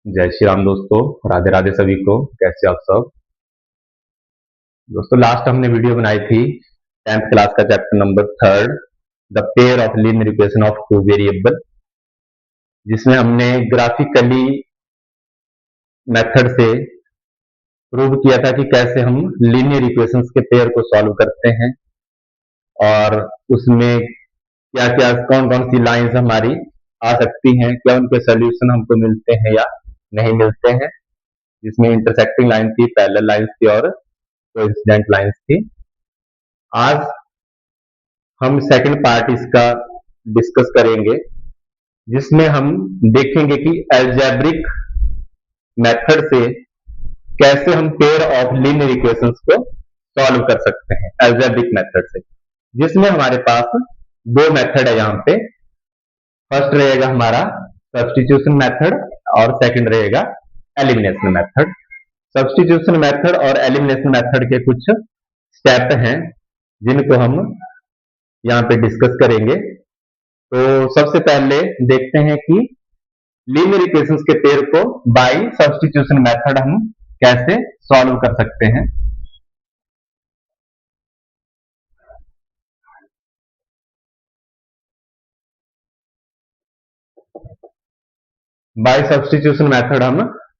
जय श्री राम दोस्तों। राधे राधे सभी को। कैसे आप सब दोस्तों? लास्ट हमने वीडियो बनाई थी 10th क्लास का chapter number 3, the pair of linear equation of two variable, जिसमें हमने ग्राफिकली मेथड से प्रूव किया था कि कैसे हम लीनियर इक्वेशंस के पेयर को सॉल्व करते हैं और उसमें क्या क्या कौन कौन सी लाइंस हमारी आ सकती हैं, क्या उनके सोल्यूशन हमको मिलते हैं या नहीं मिलते हैं, जिसमें इंटरसेक्टिंग लाइन थी, पैरेलल लाइंस थी और कोइंसिडेंट लाइंस थी। आज हम सेकंड पार्ट इसका डिस्कस करेंगे, जिसमें हम देखेंगे कि अलजेब्रिक मेथड से कैसे हम पेयर ऑफ लीनियर इक्वेशंस को सॉल्व कर सकते हैं अलजेब्रिक मेथड से, जिसमें हमारे पास दो मेथड है। यहाँ पे फर्स्ट रहेगा हमारा सब्स्टिट्यूशन मेथड और सेकंड रहेगा एलिमिनेशन मेथड। सब्स्टिट्यूशन मेथड और एलिमिनेशन मेथड के कुछ स्टेप हैं जिनको हम यहाँ पे डिस्कस करेंगे। तो सबसे पहले देखते हैं कि लीनियर इक्वेशंस के पेयर को बाय सब्स्टिट्यूशन मेथड हम कैसे सॉल्व कर सकते हैं। बाय सब्स्टिट्यूशन मेथड हम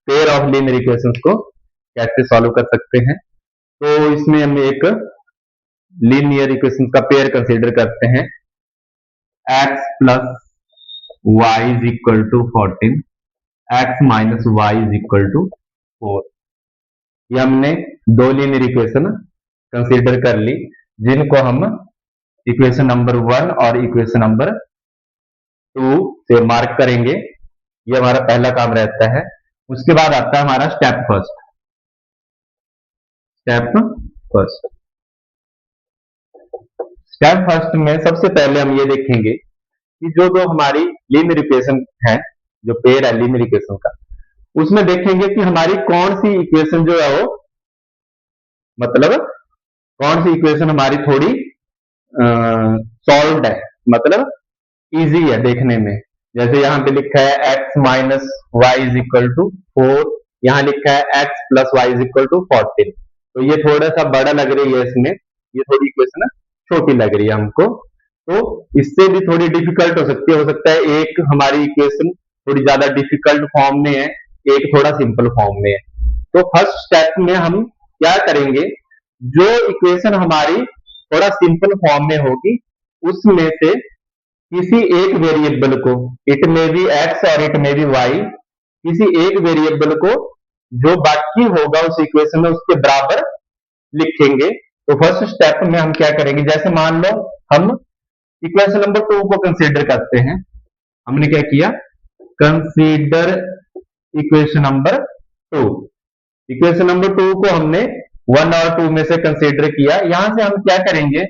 पेयर ऑफ लीनियर इक्वेशंस को कैसे सॉल्व कर सकते हैं। तो इसमें हम एक लीनियर इक्वेशंस का पेयर कंसीडर करते हैं, x plus y is equal to 14, x minus y is equal to 4। ये हमने दो लीनियर इक्वेशन कंसीडर कर ली, जिनको हम इक्वेशन नंबर 1 और इक्वेशन नंबर 2 से मार्क करेंगे। ये हमारा पहला काम रहता है। उसके बाद आता है हमारा स्टेप फर्स्ट। स्टेप फर्स्ट में सबसे पहले हम ये देखेंगे कि जो दो हमारी लीनियर इक्वेशन है, जो पेयर है लीनियर इक्वेशन का, उसमें देखेंगे कि हमारी कौन सी इक्वेशन जो है वो, मतलब कौन सी इक्वेशन हमारी थोड़ी सॉल्व है, मतलब इजी है देखने में। जैसे यहाँ पे लिखा है x minus y is equal to 4, यहाँ लिखा है x plus y is equal to 14। तो ये थोड़ा सा बड़ा लग रही है, इसमें ये थोड़ी इक्वेशन छोटी लग रही है हमको, तो इससे भी थोड़ी डिफिकल्ट हो सकता है एक हमारी इक्वेशन थोड़ी ज्यादा डिफिकल्ट फॉर्म में है, एक थोड़ा सिंपल फॉर्म में है। तो फर्स्ट स्टेप में हम क्या करेंगे, जो इक्वेशन हमारी थोड़ा सिंपल फॉर्म में होगी उसमें से किसी एक वेरिएबल को, इट में बी x और इट में बी y, किसी एक वेरिएबल को जो बाकी होगा उस इक्वेशन में उसके बराबर लिखेंगे। तो फर्स्ट स्टेप में हम क्या करेंगे, जैसे मान लो हम इक्वेशन नंबर 2 को कंसीडर करते हैं। हमने क्या किया, consider equation number 2। Equation number 2 को हमने 1 और 2 में से कंसीडर किया। यहां से हम क्या करेंगे,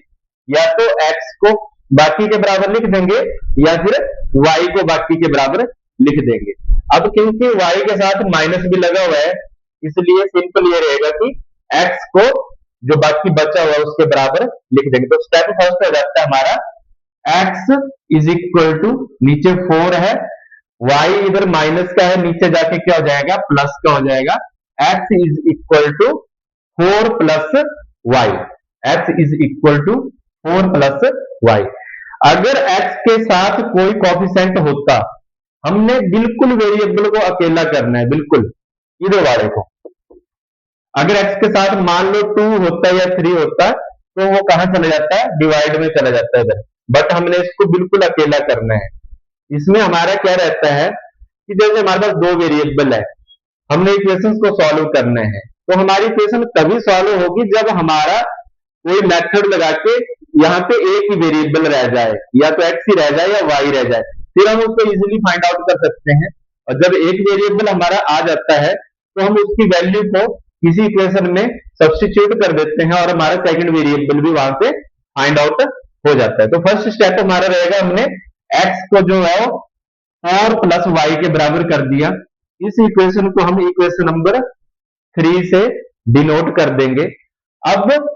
या तो x को बाकी के बराबर लिख देंगे या फिर y को बाकी के बराबर लिख देंगे। अब क्योंकि y के साथ माइनस भी लगा हुआ है, इसलिए सिंपल ये रहेगा कि x को जो बाकी बचा हुआ है उसके बराबर लिख देंगे। तो स्टेप फर्स्ट हो जाता है हमारा x इज इक्वल टू, नीचे 4 है, y इधर माइनस का है, नीचे जाके क्या हो जाएगा, प्लस का हो जाएगा। x is equal to 4 plus y, x is equal to 4 plus y। अगर x के साथ कोई कॉफिशेंट होता, हमने बिल्कुल वेरिएबल को अकेला करना है, बिल्कुल इधर वाले को। अगर x के साथ मान लो 2 होता है या 3 होता, तो वो कहां चला जाता है, डिवाइड में चला जाता है इधर। बट हमने इसको बिल्कुल अकेला करना है। इसमें हमारा क्या रहता है कि जैसे हमारे पास दो वेरिएबल है, हमने इक्वेशंस को सॉल्व करना है, तो हमारी इक्वेशन तभी सॉल्व होगी जब हमारा कोई मेथड लगा के यहाँ पे एक ही वेरिएबल रह जाए, या तो x ही रह जाए या y रह जाए, फिर हम उसको इजीली फाइंड आउट कर सकते हैं। और जब एक वेरिएबल हमारा आ जाता है तो हम उसकी वैल्यू को किसी इक्वेशन में सब्स्टिट्यूट कर देते हैं और हमारा सेकंड वेरिएबल भी वहां से फाइंड आउट हो जाता है। तो फर्स्ट स्टेप हमारा रहेगा, हमने x को जो है वो 4 प्लस वाई के बराबर कर दिया। इस इक्वेशन को हम इक्वेशन नंबर 3 से डिनोट कर देंगे। अब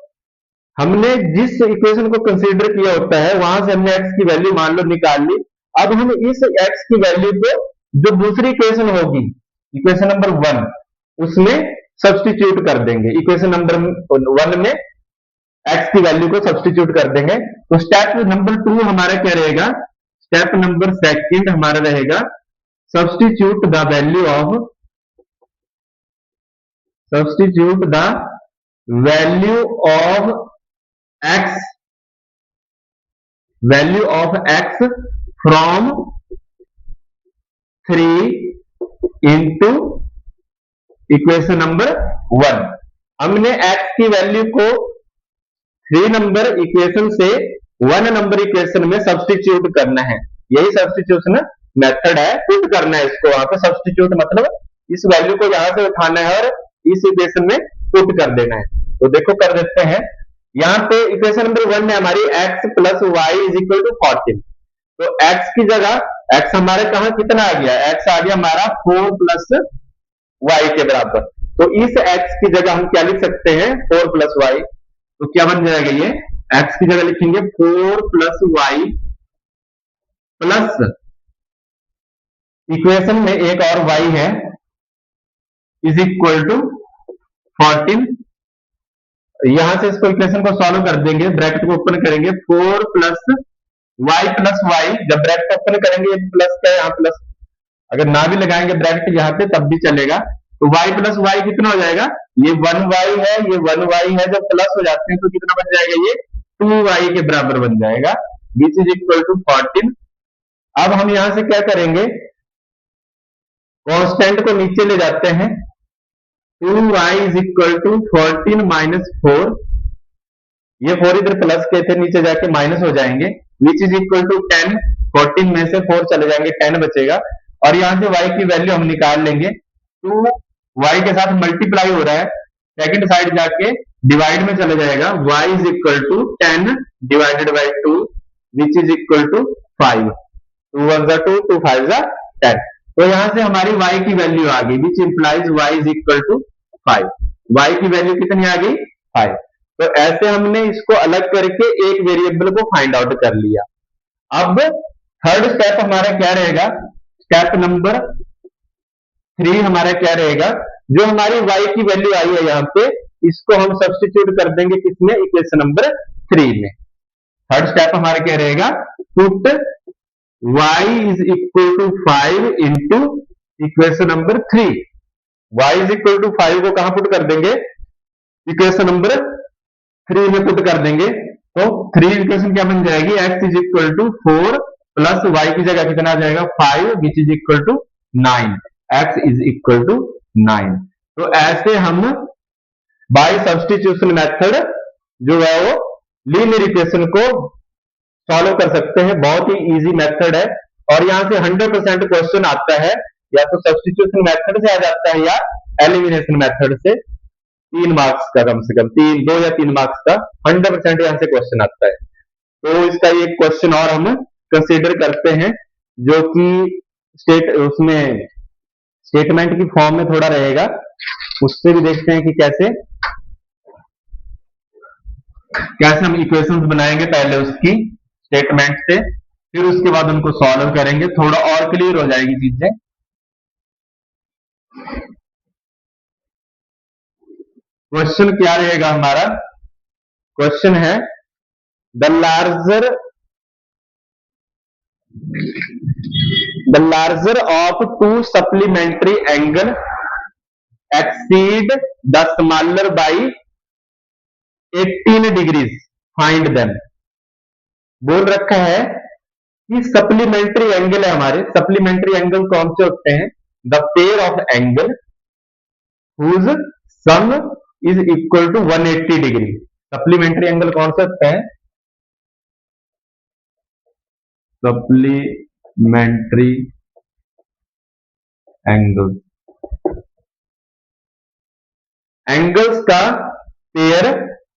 हमने जिस इक्वेशन को कंसीडर किया होता है वहां से हमने x की वैल्यू मान लो निकाल ली। अब हम इस x की वैल्यू को जो दूसरी इक्वेशन होगी इक्वेशन नंबर 1 उसमें सब्स्टिट्यूट कर देंगे, इक्वेशन नंबर 1 में x की वैल्यू को सब्स्टिट्यूट कर देंगे। तो स्टेप नंबर 2 हमारा क्या रहेगा, स्टेप नंबर सेकंड हमारा रहेगा substitute the value of x from 3 into equation number 1। हमने x की वैल्यू को 3 नंबर इक्वेशन से 1 नंबर इक्वेशन में सब्स्टिट्यूट करना है, यही सब्स्टिट्यूशन मेथड है। पुट करना है इसको वहां पे, सब्स्टिट्यूट मतलब इस वैल्यू को यहां से उठाना है और इस इक्वेशन में पुट कर देना है। तो देखो कर देते हैं, यहाँ पे इक्वेशन नंबर 1 में हमारी x plus y is equal to 14। तो x की जगह x हमारे कहा कितना आ गया, x आ गया हमारा 4 प्लस वाई के बराबर। तो इस x की जगह हम क्या लिख सकते हैं, 4 प्लस वाई। तो क्या बन जाएगा, ये x की जगह लिखेंगे 4 प्लस वाई प्लस इक्वेशन में एक और y है इज इक्वल टू 14। यहां से इसको इक्वेशन को सॉल्व कर देंगे, ब्रैकेट को ओपन करेंगे, 4 प्लस वाई प्लस वाई, जब ब्रैकेट ओपन करेंगे प्लस का यहाँ प्लस, अगर ना भी लगाएंगे ब्रैकेट यहाँ पे तब भी चलेगा। तो y प्लस वाई कितना हो जाएगा, ये 1y है, ये 1y है, जब प्लस हो जाते हैं तो कितना बन जाएगा, ये 2y के बराबर बन जाएगा, विच इज इक्वल टू 14। अब हम यहां से क्या करेंगे, कांस्टेंट को नीचे ले जाते हैं, 2y is equal to 14 minus 4, ये 4 इधर प्लस के थे नीचे जाके माइनस हो जाएंगे, विच इज इक्वल टू 10, 14 में से 4 चले जाएंगे 10 बचेगा, और यहां से y की वैल्यू हम निकाल लेंगे, 2y के साथ मल्टीप्लाई हो रहा है, सेकंड साइड जाके डिवाइड में चला जाएगा, y is equal to 10 divided by 2 which is equal to 5, 2 1 2 2 5 10। तो यहां से हमारी y की वैल्यू आ गई, which implies y is equal to 5, y की वैल्यू कितनी आ गई, 5। तो ऐसे हमने इसको अलग करके एक वेरिएबल को फाइंड आउट कर लिया। अब थर्ड स्टेप हमारा क्या रहेगा, स्टेप नंबर 3 हमारा क्या रहेगा, जो हमारी y की वैल्यू आई है यहाँ पे, इसको हम सब्स्टिट्यूट कर देंगे किसमें, इक्वेशन नंबर 3 में। थर्ड स्टेप हमारा क्या रहेगा, put y is equal to 5 into equation number 3। y is equal to 5 को कहां पुट कर देंगे, इक्वेशन नंबर 3 में पुट कर देंगे। तो 3 इक्वेशन क्या बन जाएगी, x is equal to 4 plus y की जगह कितना आ जाएगा 5 which is equal to 9, x is equal to 9। तो ऐसे हम बाय सब्स्टिट्यूशन मेथड जो है वो लीनियर इक्वेशन को सॉल्व कर सकते हैं, बहुत ही इजी मेथड है। और यहां से 100% क्वेश्चन आता है, या तो सब्स्टिट्यूशन मेथड से आ जाता है या एलिमिनेशन मेथड से, 3 मार्क्स का, कम से कम 2 या 3 मार्क्स का 100% यहां से क्वेश्चन आता है। तो इसका एक क्वेश्चन और हम कंसीडर करते हैं, जो कि उसमें स्टेटमेंट की फॉर्म में थोड़ा रहेगा, उससे भी देखते हैं कि कैसे हम इक्वेशंस बनाएंगे, पहले उसकी स्टेटमेंट से, फिर उसके बाद उनको सॉल्व करेंगे, थोड़ा और क्लियर हो जाएगी चीजें। क्वेश्चन क्या रहेगा हमारा, क्वेश्चन है the larger of 2 supplementary angle exceed the smaller by 18 degrees, find them. बोल रखा है कि सप्लीमेंट्री एंगल है हमारे, सप्लीमेंट्री एंगल कौन से होते हैं, the pair of angle whose sum is equal to 180 degree. Supplementary angle कौन से होते हैं, सप्लीमेंट्री एंगल्स का पेयर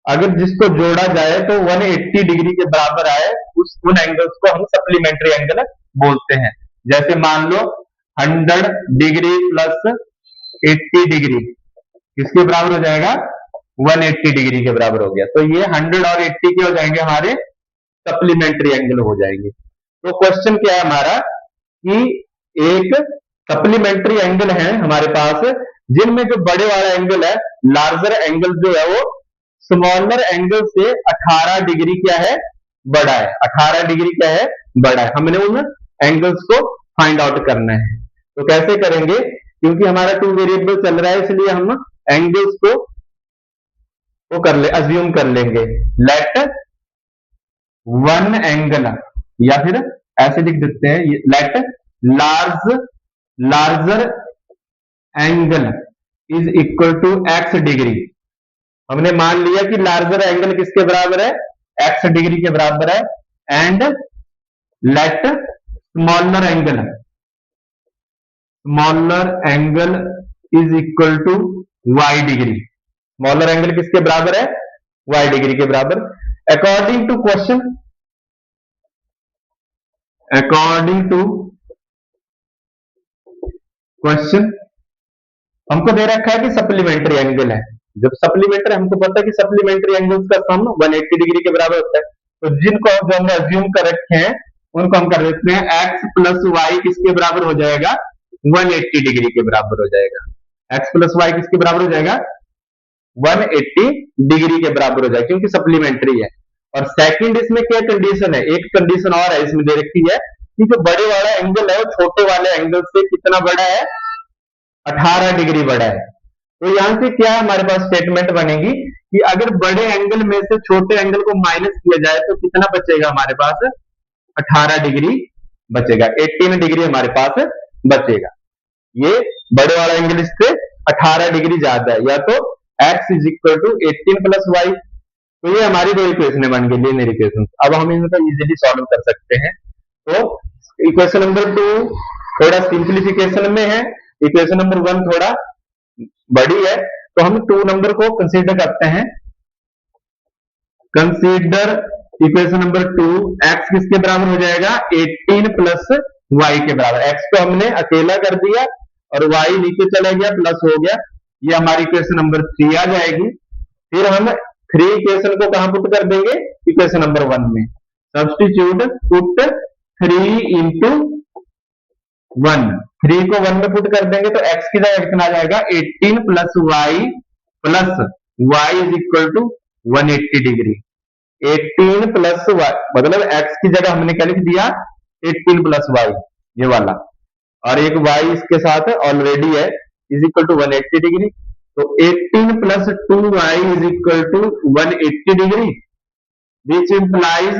अगर जिसको जोड़ा जाए तो 180 डिग्री के बराबर आए, उन एंगल्स को हम सप्लीमेंट्री एंगल बोलते हैं। जैसे मान लो 100 डिग्री प्लस 80 डिग्री किसके बराबर हो जाएगा, 180 डिग्री के बराबर हो गया। तो ये 100 और 80 के हो जाएंगे हमारे सप्लीमेंट्री एंगल हो जाएंगे। तो क्वेश्चन क्या है हमारा कि एक सप्लीमेंट्री एंगल हैं हमारे पास, जिनमें जो बड़े वाला एंगल है, लार्जर एंगल जो है वो स्मॉलर एंगल से 18 डिग्री क्या है, बड़ा है। 18 डिग्री क्या है, बड़ा है। हमने उन एंगल्स को फाइंड आउट करना है। तो कैसे करेंगे, क्योंकि हमारा टू वेरिएबल चल रहा है, इसलिए हम एंगल्स को वो कर ले अज्यूम कर लेंगे। लेट वन एंगल, या फिर ऐसे लिख देते हैं, let larger angle is equal to x degree. हमने मान लिया कि लार्जर एंगल किसके बराबर है, एक्स डिग्री के बराबर है। And let smaller angle is equal to y degree. Smaller angle किसके बराबर है, वाई डिग्री के बराबर। अकॉर्डिंग टू क्वेश्चन, हमको दे रखा है कि सप्लीमेंट्री एंगल है। जब सप्लीमेंट्री, हमको पता है कि सप्लीमेंट्री एंगल्स का सम 180 डिग्री के बराबर होता है। तो जिनको जो हमने अज्यूम कर रखे हैं उनको हम कर देते हैं x प्लस वाई किसके बराबर हो जाएगा, 180 डिग्री के बराबर हो जाएगा। x प्लस वाई किसके बराबर हो जाएगा, 180 डिग्री के बराबर हो जाएगा, क्योंकि सप्लीमेंट्री है। और सेकंड इसमें क्या कंडीशन है, एक कंडीशन और है इसमें दे रखी है कि जो बड़े वाला एंगल है वो छोटे वाले एंगल से कितना बड़ा है, 18 डिग्री बड़ा है। तो यहां से क्या हमारे पास स्टेटमेंट बनेगी कि अगर बड़े एंगल में से छोटे एंगल को माइनस किया जाए तो कितना बचेगा हमारे पास, 18 डिग्री बचेगा। 18 डिग्री हमारे पास बचेगा। ये बड़े वाला एंगल इससे 18 डिग्री ज्यादा है, या तो x is equal to 18 plus y. तो ये हमारी दो इक्वेशन बन गई, लीनियर इक्वेशन। अब हम इनको इजीली सॉल्व कर सकते हैं। तो इक्वेशन नंबर 2 थोड़ा सिंप्लीफिकेशन में है, इक्वेशन नंबर 1 थोड़ा बड़ी है, तो हम 2 नंबर को कंसीडर करते हैं। कंसीडर इक्वेशन नंबर 2, x किसके बराबर हो जाएगा, 18 प्लस y के बराबर। x को हमने अकेला कर दिया और y नीचे चला गया, प्लस हो गया। ये हमारी इक्वेशन नंबर 3 आ जाएगी। फिर हम 3 इक्वेशन को कहां पुट कर देंगे, इक्वेशन नंबर 1 में। सब्स्टिट्यूट पुट 3 इंटू 1, 3 को 1 में पुट कर देंगे तो x की जगह कितना आ जाएगा, 18 plus y is equal to 180 degree. 18 plus y मतलब x की जगह हमने क्या लिख दिया, 18 प्लस y, ये वाला, और एक y इसके साथ ऑलरेडी है, इज इक्वल टू 180 डिग्री। तो 18 plus 2y is equal to 180 degree, which implies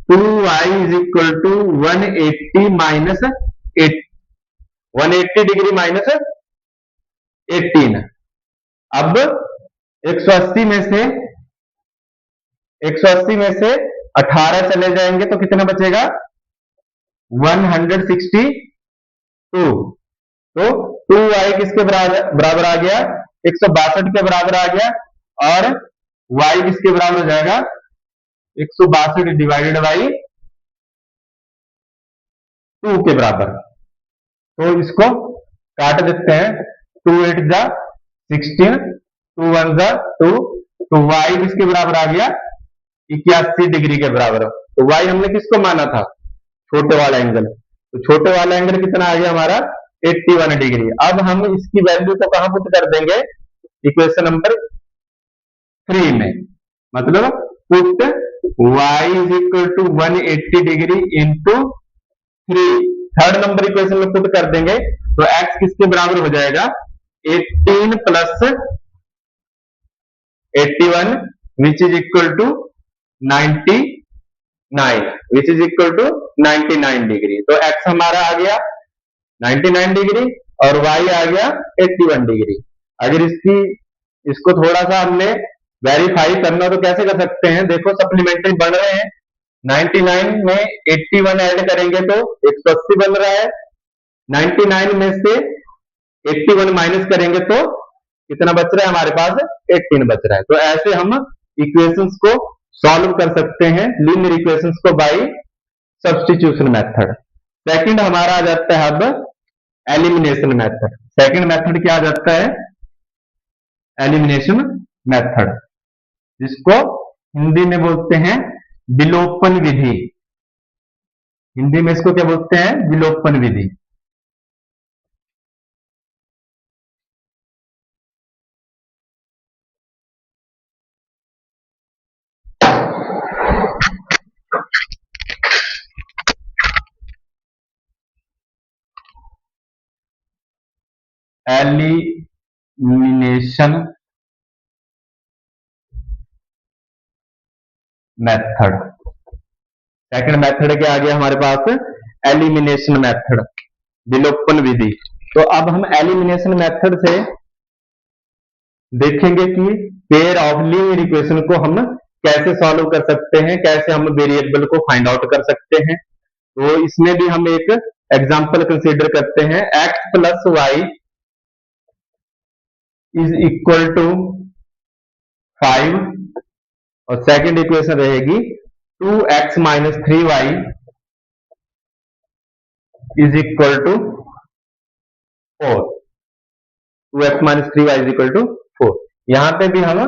2y is equal to 180 minus 180 degree minus 18। अब 180 में से 18 चले जाएंगे तो कितना बचेगा, 162। तो 2y किसके बराबर आ गया, 162 के बराबर आ गया, और y किसके बराबर हो जाएगा, 162 डिवाइडेड बाई 2 के बराबर। तो इसको काट देते हैं, 2 8 जा 16, 2 1 जा 2, तो y किसके बराबर आ गया, 81 डिग्री के बराबर। तो y हमने किसको माना था, छोटे वाला एंगल। तो छोटे वाला एंगल कितना आ गया हमारा, 81 डिग्री। अब हम इसकी वैल्यू को कहां पुट कर देंगे, इक्वेशन नंबर 3 में। मतलब put y is equal to 180 degree into 3, third number equation में पुट कर देंगे तो x किसके बराबर हो जाएगा, 18 plus 81 which is equal to 99, which is equal to 99 degree. तो x हमारा आ गया 99 डिग्री और y आ गया 81 डिग्री। अगर इसको थोड़ा सा हमने वेरीफाई करना तो कैसे कर सकते हैं, देखो सप्लीमेंट्री बन रहे हैं, 99 में 81 ऐड करेंगे तो 180 बन रहा है, 99 में से 81 माइनस करेंगे तो कितना बच रहा है हमारे पास, 18 बच रहा है। तो ऐसे हम इक्वेशंस को सॉल्व कर सकते हैं, लीनियर इक्वेशंस को बाय सब्स्टिट्यूशन मेथड। सेकंड हमारा आ जाता है अब एलिमिनेशन मेथड। सेकंड मेथड क्या आ जाता है, एलिमिनेशन मेथड, जिसको हिंदी में बोलते हैं विलोपन विधि। हिंदी में इसको क्या बोलते हैं, विलोपन विधि। Elimination method. सेकंड मेथड क्या आ गया हमारे पास? एलिमिनेशन मेथड, विलोपन विधि। तो अब हम एलिमिनेशन मेथड से देखेंगे कि पेयर ऑफ लीनियर इक्वेशन को हम कैसे सॉल्व कर सकते हैं, कैसे हम वेरिएबल को फाइंड आउट कर सकते हैं। तो इसमें भी हम एक एग्जांपल कंसीडर करते हैं, x plus y is equal to 5 और सेकंड इक्वेशन रहेगी 2x minus 3y is equal to 4। 2x minus 3y is equal to 4। यहां पे भी हम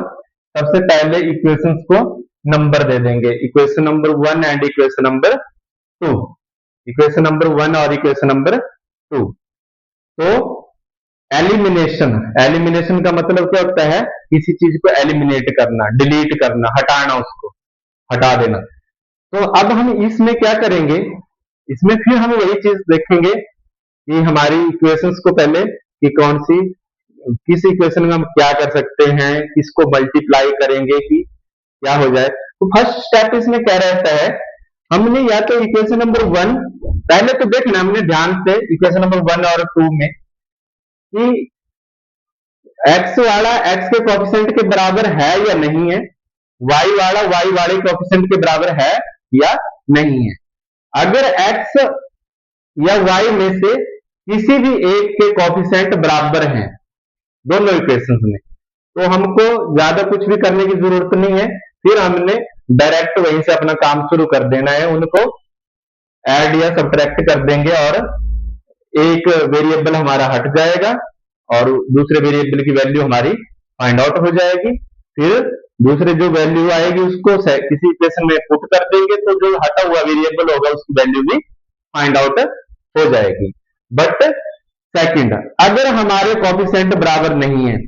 सबसे पहले इक्वेशंस को नंबर दे देंगे, equation number 1 and equation number 2। Equation number 1 और इक्वेशन नंबर 2। तो एलिमिनेशन, एलिमिनेशन का मतलब क्या होता है? किसी चीज को एलिमिनेट करना, डिलीट करना, हटाना, उसको हटा देना। तो अब हम इसमें क्या करेंगे? इसमें फिर हम वही चीज देखेंगे कि हमारी इक्वेशंस को पहले कि कौन सी, किस इक्वेशन में हम क्या कर सकते हैं, किसको मल्टीप्लाई करेंगे कि क्या हो जाए। तो फर्स्ट स्टेप इसमें क्या रहता है, हमने या तो इक्वेशन नंबर 1 पहले तो देखना, हमने ध्यान से इक्वेशन नंबर 1 और 2 में कि x वाला x के कोएफिशिएंट के बराबर है या नहीं है, y वाला y वाले कोएफिशिएंट के बराबर है या नहीं है। अगर x या y में से किसी भी एक के कोएफिशिएंट बराबर हैं दोनों इक्वेशंस में, तो हमको ज्यादा कुछ भी करने की जरूरत नहीं है, फिर हमने डायरेक्ट वहीं से अपना काम शुरू कर देना है, उनको ऐड या सब्ट्रैक्ट कर देंगे और एक वेरिएबल हमारा हट जाएगा और दूसरे वेरिएबल की वैल्यू हमारी फाइंड आउट हो जाएगी। फिर दूसरे जो वैल्यू आएगी उसको किसी इक्वेशन में पुट कर देंगे, तो जो हटा हुआ वेरिएबल होगा उसकी वैल्यू भी फाइंड आउट हो जाएगी। बट सेकंड, अगर हमारे कोएफिशिएंट बराबर नहीं है,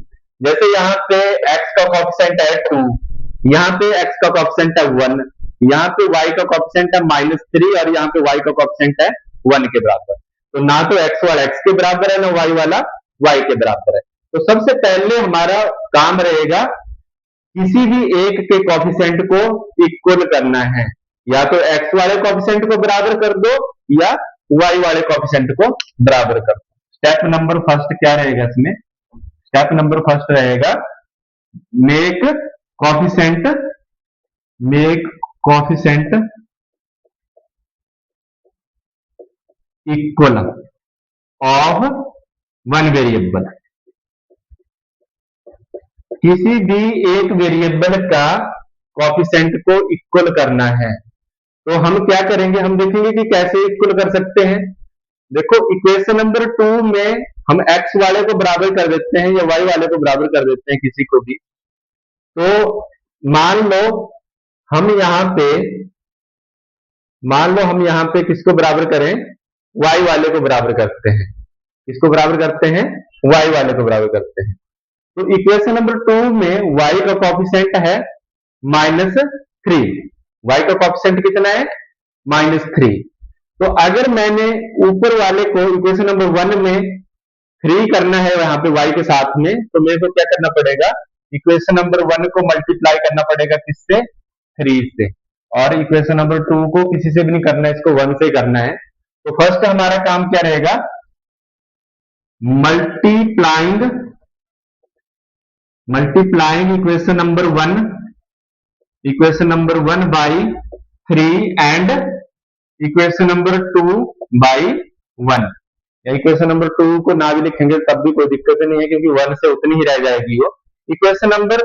जैसे यहाँ पे x का कोएफिशिएंट है 2, यहाँ पे x का कोएफिशिएंट है 1, यहाँ पे y का कोएफिशिएंट है -3 और यहाँ पे y का कोएफिशिएंट है 1 के बराबर, तो ना तो x वाला x के बराबर है ना y वाला y के बराबर है। तो सबसे पहले हमारा काम रहेगा किसी भी एक के कोएफिशिएंट को इक्वल करना है, या तो x वाले कोएफिशिएंट को बराबर कर दो या y वाले कोएफिशिएंट को बराबर कर दो। स्टेप नंबर फर्स्ट क्या रहेगा इसमें? स्टेप नंबर फर्स्ट रहेगा make coefficient equal of one variable. किसी भी एक वेरिएबल का कोएफिशिएंट को इक्वल करना है, तो हम क्या करेंगे? हम देखेंगे कि कैसे इक्वल कर सकते हैं। देखो इक्वेशन नंबर 2 में हम x वाले को बराबर कर देते हैं या y वाले को बराबर कर देते हैं, किसी को भी। तो मान लो हम यहाँ पे किसको बराबर करें? y वाले को बराबर करते हैं। किसको बराबर करते हैं? y वाले को बराबर करते हैं। तो इक्वेशन नंबर 2 में y का कोएफिशिएंट है -3। y का कोएफिशिएंट कितना है? -3। तो अगर मैंने ऊपर वाले को इक्वेशन नंबर 1 में 3 करना है यहाँ पे y के साथ में, तो मेरे को क्या करना पड़ेगा? इक्वेशन नंबर 1 को मल्टीप्लाई करना पड़ेगा किससे? 3 से। और इक्वेशन नंबर 2 को किसी से भी नहीं करना है, इसको 1 से करना है। तो फर्स्ट हमारा काम क्या रहेगा? Multiplying equation number 1 by 3 and equation number 2 by 1। या इक्वेशन नंबर 2 को ना भी लिखेंगे तब भी कोई दिक्कत नहीं है, क्योंकि 1 से उतनी ही रह जाएगी वो। इक्वेशन नंबर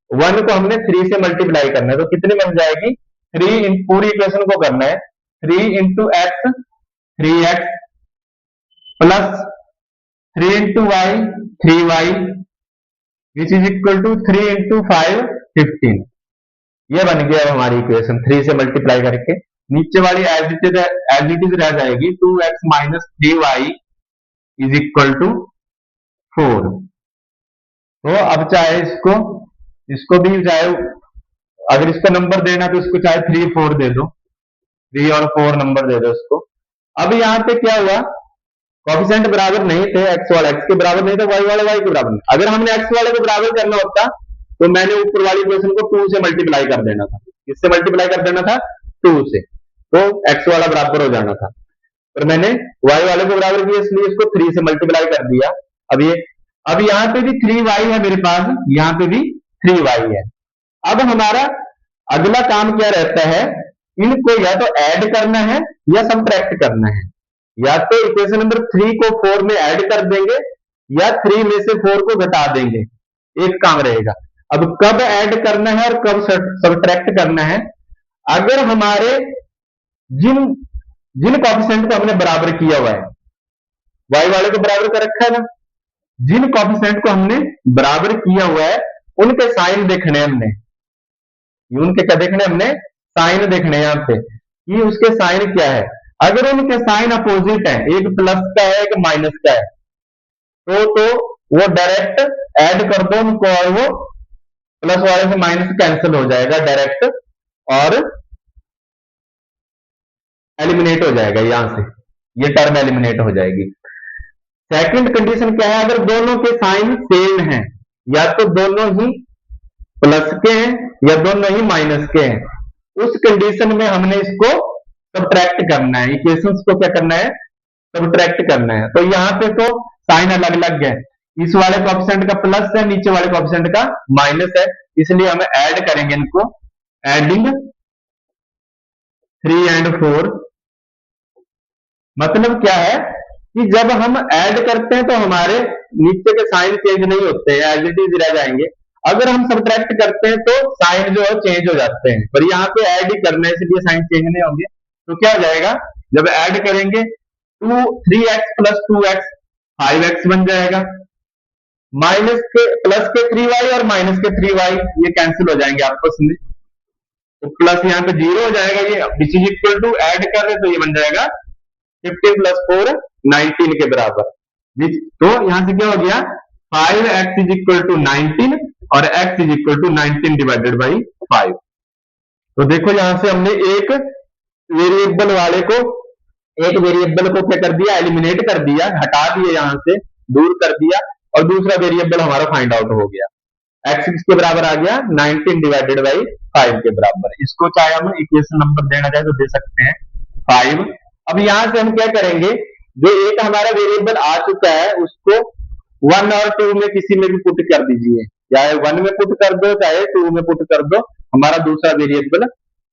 1 को हमने 3 से मल्टीप्लाई करना है, तो कितनी बन जाएगी? 3 पूरी इक्वेशन को करना है 3 into x 3x plus 3 into y 3y which is equal to 3 into 5 15। ये बन गया हमारी इक्वेशन 3 से मल्टीप्लाई करके। नीचे वाली एज इट इज रह जाएगी 2x minus 3y is equal to 4। तो अब चाहे इसको भी चाहे अगर इसको नंबर देना तो इसको चाहे 3 4 दे दो, 3 और 4 नंबर दे दो इसको। अब यहाँ पे क्या हुआ? कोफिशिएंट बराबर नहीं थे, एक्स वाला एक्स के बराबर नहीं था, वाई वाला वाई के बराबर नहीं। अगर हमने एक्स वाले को बराबर करना होता तो मैंने ऊपर वाली इक्वेशन को 2 से मल्टीप्लाई कर देना था। किससे मल्टीप्लाई कर देना था? 2 से, तो एक्स वाला बराबर हो जाना था। पर मैंने वाई वाले को बराबर किया इसलिए इसको 3 से मल्टीप्लाई कर दिया। अब यहाँ पे भी 3y है मेरे पास, यहाँ पे भी 3y है। अब हमारा अगला काम क्या रहता है, इनको या तो ऐड करना है या सब्ट्रैक्ट करना है। या तो इक्वेशन नंबर 3 को 4 में ऐड कर देंगे या 3 में से 4 को घटा देंगे, एक काम रहेगा। अब कब ऐड करना है और कब सब्ट्रैक्ट करना है, अगर हमारे जिन जिन कोफिशिएंट को हमने बराबर किया हुआ है, वाई वाले को बराबर कर रखा है ना, जिन कोफिशिएंट को हमने बराबर किया हुआ है उनके साइन देखने हमने, उनके क्या देखने हमने? साइन देखने हैं यहाँ पे कि उसके साइन क्या है। अगर उनके साइन अपोजिट है, एक प्लस का है एक माइनस का है, तो वो डायरेक्ट ऐड कर दो उनको और वो प्लस वाले से माइनस कैंसिल हो जाएगा डायरेक्ट और एलिमिनेट हो जाएगा, यहां से ये टर्म एलिमिनेट हो जाएगी। सेकंड कंडीशन क्या है, अगर दोनों के साइन सेम हैं, या तो दोनों ही प्लस के हैं या दोनों ही माइनस के हैं, उस कंडीशन में हमने इसको सब्ट्रैक्ट करना है, इक्वेशंस को क्या करना है? सब्ट्रैक्ट करना है। तो यहाँ पे तो साइन अलग अलग है, इस वाले कोएफिशिएंट का प्लस है, नीचे वाले कोएफिशिएंट का माइनस है, इसलिए हम ऐड करेंगे इनको, एडिंग 3 and 4। मतलब क्या है कि जब हम ऐड करते हैं तो हमारे नीचे के साइन चेंज नहीं होते हैं, एज इट इज रह जाएंगे। अगर हम सब्ट्रैक्ट करते हैं तो साइन जो है चेंज हो जाते हैं, पर यहाँ पे ऐड ही करना है इसलिए साइन चेंज नहीं होंगे। तो क्या हो जाएगा, जब ऐड करेंगे 3x प्लस 2x 5x बन जाएगा, माइनस के प्लस के 3y और माइनस के 3y ये कैंसिल हो जाएंगे आपस में, तो प्लस यहाँ पे 0 हो जाएगा, ये which is equal to add कर रहे तो ये बन जाएगा 15 प्लस 4 19 के बराबर। तो यहां से क्या हो गया, 5x इज इक्वल टू 19 और x is equal to 19 divided by 5। तो देखो यहां से हमने एक वेरिएबल वाले को, एक वेरिएबल को क्या कर दिया, एलिमिनेट कर दिया, हटा दिया, यहां से दूर कर दिया, और दूसरा वेरिएबल हमारा फाइंड आउट हो गया। x किसके बराबर आ गया, 19 डिवाइडेड बाई 5 के बराबर। इसको चाहे हम इक्वेशन नंबर देना चाहे तो दे सकते हैं 5। अब यहां से हम क्या करेंगे, जो एक हमारा वेरिएबल आ चुका है उसको 1 और 2 में किसी में भी पुट कर दीजिए, चाहे 1 में पुट कर दो चाहे 2 में पुट कर दो, हमारा दूसरा वेरिएबल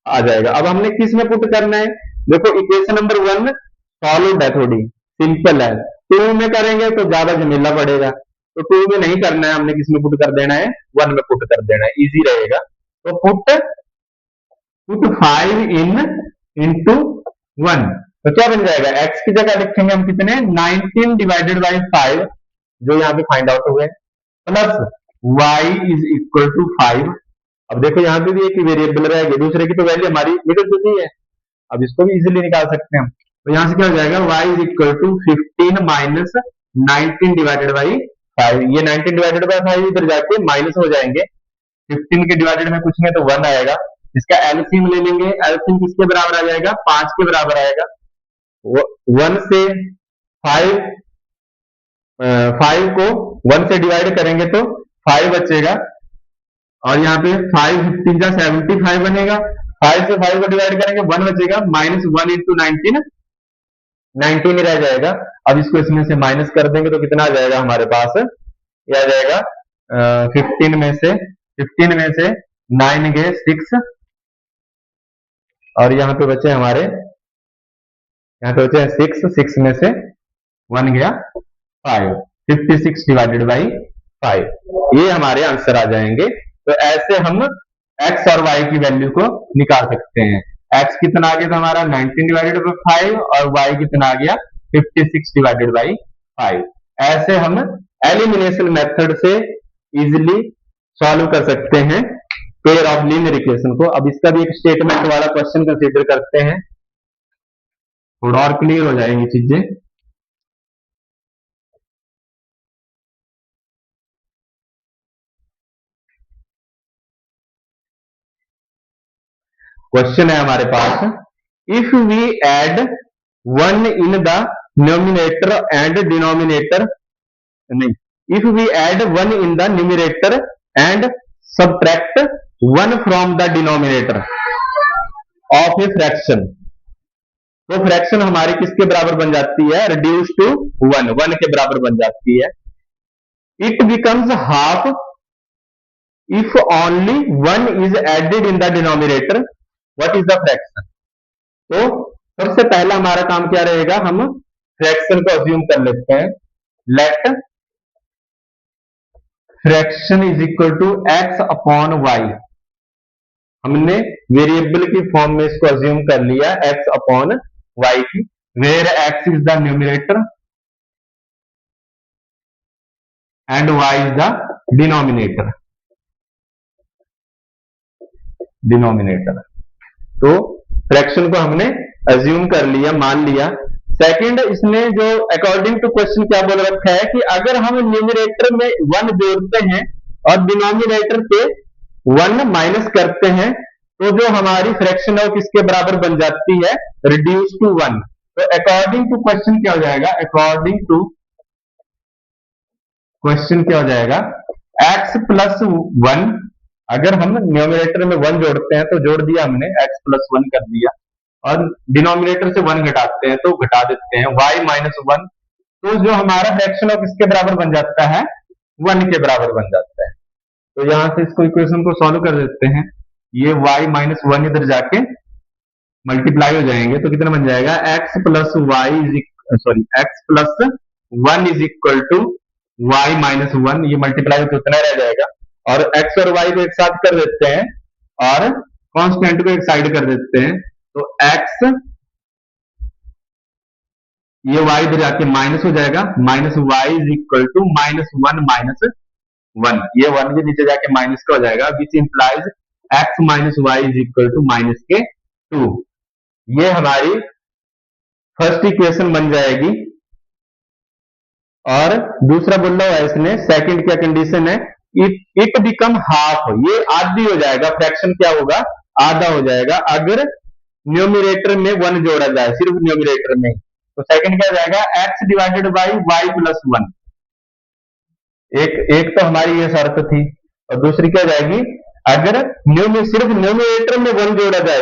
आ जाएगा। अब हमने किस में पुट करना है, देखो इक्वेशन नंबर 1 सॉल्व है, थोड़ी सिंपल है, 2 में करेंगे तो ज्यादा झमेला पड़ेगा, तो 2 में नहीं करना है, हमने किस में पुट कर देना है, 1 में पुट कर देना है, इजी रहेगा। तो पुट 5 इंटू 1, तो क्या बन जाएगा, x की जगह लिखेंगे हम कितने, 19 डिवाइडेड बाई 5 जो यहाँ पे फाइंड आउट हुए, plus y is equal to 5। अब देखो यहाँ पे भी एक वेरिएबल रहेगा, दूसरे की तो वैल्यू हमारी निकल चुकी है, अब इसको भी इजीली निकाल सकते हैं हम। तो यहाँ से क्या हो जाएगा, y is equal to 15 minus 19 divided by 5। ये 19 डिवाइडेड बाई 5 इधर जाके माइनस हो जाएंगे, 15 के डिवाइडेड में कुछ नहीं तो 1 आएगा, इसका एलसीएम ले लेंगे, एलसीएम किसके बराबर आ जाएगा, 5 के बराबर आएगा। 1 से 5 को 1 से डिवाइड करेंगे तो 5 बचेगा, और यहाँ पे 5 15 का 75 बनेगा, 5 से 5 को डिवाइड करेंगे 1 बचेगा, माइनस 1 इंटू 19 19 ही रह जाएगा। अब इसको इसमें से माइनस कर देंगे तो कितना आ जाएगा हमारे पास, ये आ जाएगा 15 में से 9 गए 6, और यहाँ पे बचे हमारे, यहाँ पे बचे 6 में से 1 गया 5, 56 डिवाइडेड बाई 5, ये हमारे आंसर आ जाएंगे। तो ऐसे हम x और y की वैल्यू को निकाल सकते हैं। x कितना आ गया था हमारा 19 डिवाइडेड बाई 5 और y कितना आ गया 56 डिवाइडेड बाई 5। ऐसे हम एलिमिनेशन मेथड से इजिली सॉल्व कर सकते हैं पेयर ऑफ लीनियर इक्वेशन को। अब इसका भी एक स्टेटमेंट वाला क्वेश्चन कंसीडर करते हैं, थोड़ा और क्लियर हो जाएंगी चीजें। क्वेश्चन है हमारे पास, if we add 1 in the numerator and denominator नहीं, if we add 1 in the numerator and subtract 1 from the denominator of a fraction, तो फ्रैक्शन हमारी किसके बराबर बन जाती है? रिड्यूस टू 1 के बराबर बन जाती है। It becomes half if only 1 is added in the denominator, what is the fraction? तो सबसे पहला हमारा काम क्या रहेगा, हम फ्रैक्शन को अज्यूम कर लेते हैं। Let fraction is equal to x upon y, हमने वेरिएबल की फॉर्म में इसको अज्यूम कर लिया एक्स अपॉन वाई की, where x is the numerator and y is the denominator. तो फ्रैक्शन को हमने अज्यूम कर लिया, मान लिया। सेकंड, इसने जो अकॉर्डिंग टू क्वेश्चन क्या बोल रखा है कि अगर हम न्यूमिनेटर में 1 जोड़ते हैं और डिनोमिनेटर से 1 माइनस करते हैं, तो जो हमारी फ्रैक्शन है वो किसके बराबर बन जाती है? Reduce to 1। तो अकॉर्डिंग टू क्वेश्चन क्या हो जाएगा? अकॉर्डिंग टू क्वेश्चन क्या हो जाएगा? x प्लस 1, अगर हम न्यूमिनेटर में 1 जोड़ते हैं तो जोड़ दिया हमने, x प्लस 1 कर दिया, और डिनोमिनेटर से 1 घटाते हैं तो घटा देते हैं y माइनस 1, तो जो हमारा फ्रैक्शन है किसके बराबर बन जाता है? 1 के बराबर बन जाता है। तो यहां से इसको इक्वेशन को सॉल्व कर देते हैं, ये y माइनस 1 इधर जाके मल्टीप्लाई हो जाएंगे, तो कितना बन जाएगा? x plus y sorry x plus 1 is equal to y minus 1, ये मल्टीप्लाई तो उतना रह जाएगा, और x और y को एक साथ कर देते हैं और कांस्टेंट को एक साइड कर देते हैं, तो x ये y इधर जाके माइनस हो जाएगा, minus y is equal to minus 1 minus 1, ये 1 के नीचे जाके माइनस का हो जाएगा, which implies x minus y is equal to minus के 2। ये हमारी फर्स्ट इक्वेशन बन जाएगी। और दूसरा बोला हुआ है इसने, सेकंड क्या कंडीशन है? इट बिकम हाफ, ये आधी हो जाएगा, फ्रैक्शन क्या होगा? आधा हो जाएगा अगर न्यूमिनेटर में 1 जोड़ा जाए, सिर्फ न्यूमिनेटर में। तो सेकंड क्या जाएगा? x divided by y plus 1। एक तो हमारी ये शर्त थी, और दूसरी क्या जाएगी? अगर सिर्फ न्यूमिनेटर में 1 जोड़ा जाए,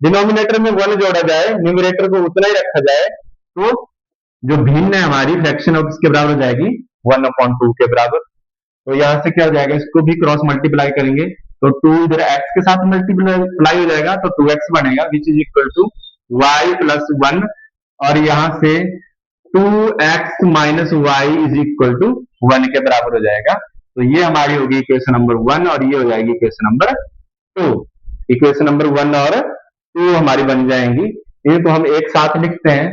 डिनोमिनेटर में 1 जोड़ा जाए, न्यूमिनेटर को उतना ही रखा जाए, तो जो भिन्न है हमारी फ्रैक्शन ऑफ किसके बराबर हो जाएगी? 1/2 के बराबर। तो यहां से क्या हो जाएगा? इसको भी क्रॉस मल्टीप्लाई करेंगे तो 2 इधर x के साथ मल्टीप्लाई हो जाएगा, तो 2x बनेगा, which is equal to y plus 1, और यहां से 2x minus y is equal to 1 के बराबर हो जाएगा। तो ये हमारी होगी इक्वेशन नंबर 1, और ये हो जाएगी इक्वेशन नंबर 2। इक्वेशन नंबर 1 और 2 हमारी बन जाएंगी। इनको हम एक साथ लिखते हैं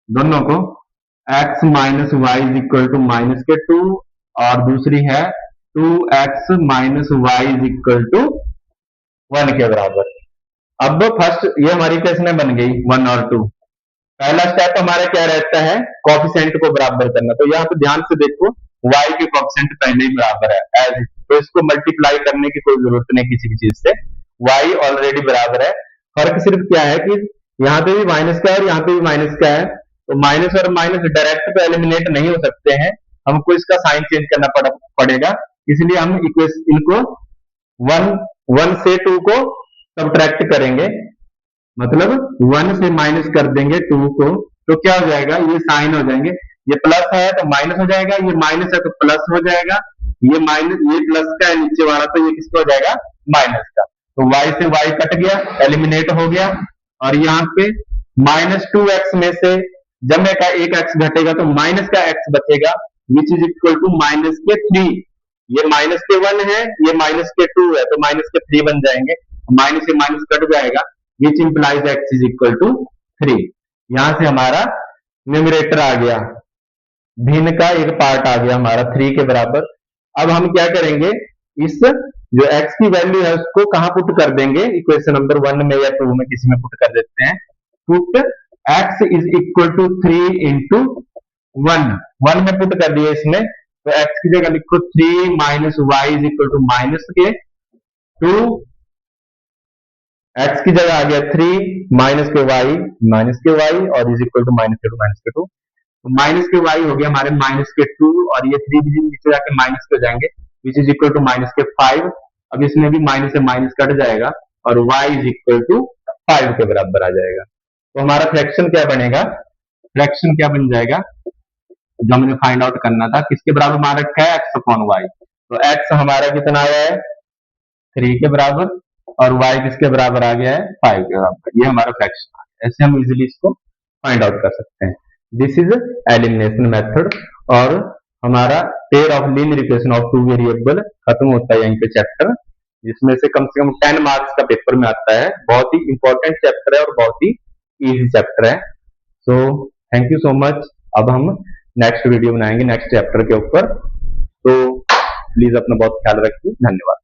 दोनों को, x minus y is equal to minus के 2, और दूसरी है 2x minus y is equal to 1 के बराबर। अब फर्स्ट ये हमारी इक्वेशन बन गई 1 और 2। पहला स्टेप हमारा क्या रहता है? कोफिशिएंट को बराबर करना। तो यहाँ पे ध्यान से देखो, y के कोफिशिएंट पहले ही बराबर है एज, तो इसको मल्टीप्लाई करने की कोई जरूरत नहीं किसी भी चीज से, y ऑलरेडी बराबर है। फर्क सिर्फ क्या है कि यहाँ पे भी माइनस का है और यहाँ पे भी माइनस का है, तो माइनस और माइनस डायरेक्ट तो एलिमिनेट नहीं हो सकते हैं, हमको इसका साइन चेंज करना पड़ेगा, इसलिए हम इनको 1 से 2 को सब्ट्रैक्ट करेंगे, मतलब 1 से माइनस कर देंगे 2 को, तो क्या हो जाएगा? ये साइन हो जाएंगे, ये प्लस है तो माइनस हो जाएगा, ये माइनस है तो प्लस हो जाएगा, ये माइनस, ये प्लस का है नीचे वाला, तो ये किसका हो जाएगा? माइनस का। तो y से y कट गया, एलिमिनेट हो गया, और यहाँ पे माइनस 2x में से जब में का एक x घटेगा तो माइनस का x बचेगा, which is equal to minus के 3। ये माइनस के 1 है, ये माइनस के 2 है, तो माइनस के 3 बन जाएंगे, माइनस से माइनस कट जाएगा, which implies x is equal to 3। यहां से हमारा न्यूमरेटर आ गया, भिन्न का एक पार्ट आ गया हमारा 3 के बराबर। अब हम क्या करेंगे? इस जो x की वैल्यू है उसको कहां पुट कर देंगे? इक्वेशन नंबर 1 में या 2 में, किसी में पुट कर देते हैं। Put x is equal to 3 into 1 में पुट कर दिए इसमें, तो x की जगह लिखो 3 minus y is equal to minus के 2 x की जगह आ गया 3 माइनस के वाई और इज इक्वल टू माइनस के टू। माइनस के वाई हो गया हमारे -2 और ये 3 भी नीचे जाके माइनस के हो जाएंगे विच इज इक्वल टू -5। अब इसमें भी माइनस से माइनस कट जाएगा और y इज इक्वल टू 5 के बराबर आ जाएगा। तो हमारा फ्रैक्शन क्या बनेगा, फ्रैक्शन क्या बन जाएगा जो हमने फाइंड आउट करना था, किसके बराबर मान रखा है x अपॉन वाई। तो x हमारा कितना आया है 3 के बराबर और y किसके बराबर आ गया है 5 के बराबर। ये हमारा फ्रैक्शन आ गया। ऐसे हम इजीली इसको फाइंड आउट कर सकते हैं। दिस इज एलिमिनेशन मेथड और हमारा pair of linear equation of two variable खत्म होता है यहीं पे चैप्टर, जिसमें से कम 10 मार्क्स का पेपर में आता है। बहुत ही इंपॉर्टेंट चैप्टर है और बहुत ही इजी चैप्टर है। So thank you so much. अब हम नेक्स्ट वीडियो बनाएंगे नेक्स्ट चैप्टर के ऊपर, तो प्लीज अपना बहुत ख्याल रखिए। धन्यवाद।